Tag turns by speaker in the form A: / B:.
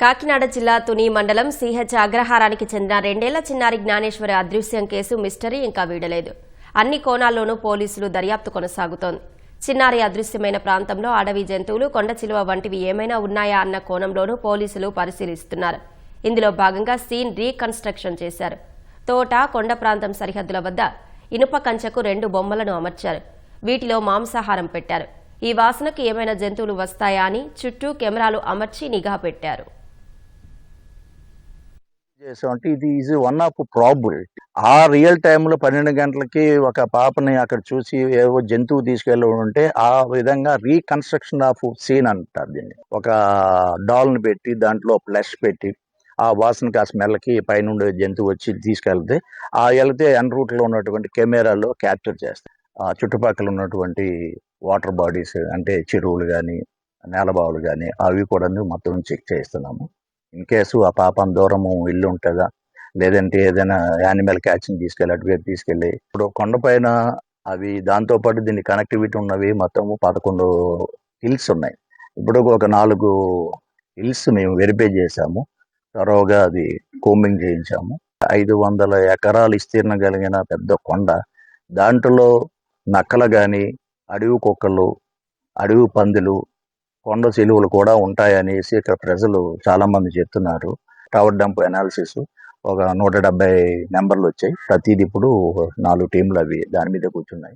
A: కాకినాడ జిల్లా తుని మండలం సిహెచ్ అగ్రహారానికి చెందిన 2 ఏళ్ల చిన్నారి జ్ఞానేశ్వరి అదృశ్యం కేసు మిస్టరీ ఇంకా వీడలేదు. అన్ని కోణాల్లోనూ పోలీసులు దర్యాప్తు కొనసాగుతోంది. చిన్నారి అదృశ్యమైన ప్రాంతంలో అడవి జంతువులు, కొండ చిలువ వంటివి ఏమైనా ఉన్నాయా అన్న కోణంలోనూ పోలీసులు పరిశీలిస్తున్నారు. ఇందులో భాగంగా సీన్ రీకన్స్ట్రక్షన్ చేశారు. తోట, కొండ ప్రాంతం సరిహద్దుల వద్ద ఇనుప కంచెకు 2 బొమ్మలను అమర్చారు. వీటిలో మాంసాహారం పెట్టారు. ఈ వాసనకు ఏమైనా జంతువులు వస్తాయా అని చుట్టూ కెమెరాలు అమర్చి నిఘా పెట్టారు.
B: అంటే ఇది ఈజ్ వన్ ఆఫ్ ప్రాబిలిటీ. ఆ రియల్ టైంలో 12 గంటలకి ఒక పాపని అక్కడ చూసి ఏవో జంతువు తీసుకెళ్ళి ఉంటే ఆ విధంగా రీకన్స్ట్రక్షన్ ఆఫ్ సీన్ అంటారు దీన్ని. ఒక డాల్ని పెట్టి దాంట్లో ఫ్లెష్ పెట్టి ఆ వాసనకి ఆ స్మెల్కి పైనుండి జంతువు వచ్చి తీసుకెళ్తే ఆ వెళ్తే ఎన్ రూట్లో ఉన్నటువంటి కెమెరాలో క్యాప్చర్ చేస్తాయి. ఆ చుట్టుపక్కల ఉన్నటువంటి వాటర్ బాడీస్ అంటే చెరువులు కానీ నేలబావులు కానీ అవి కూడా మొత్తం చెక్ చేస్తున్నాము. ఇన్ కేసు ఆ పాపం దూరము ఇల్లు ఉంటుందా, లేదంటే ఏదైనా యానిమల్ క్యాచింగ్ తీసుకెళ్ళి అటువైపు తీసుకెళ్ళి ఇప్పుడు కొండపైన అవి దాంతోపాటు దీన్ని కనెక్టివిటీ ఉన్నవి మొత్తం 11 హిల్స్ ఉన్నాయి. ఇప్పుడు ఒక 4 హిల్స్ మేము వెరిఫై చేశాము. తరోగా అది కోంబింగ్ చేయించాము. 500 ఎకరాలు విస్తీర్ణం కలిగిన పెద్ద కొండ. దాంట్లో నక్కలు కానీ, అడవి కుక్కలు, అడవి పందులు, కొండ చెలువలు కూడా ఉంటాయనేసి ఇక్కడ ప్రజలు చాలా మంది చెప్తున్నారు. టవర్ డంప్ అనాలిసిస్ ఒక 170 నెంబర్లు వచ్చాయి. ప్రతిది ఇప్పుడు 4 టీంలు అవి దాని మీద కూర్చున్నాయి.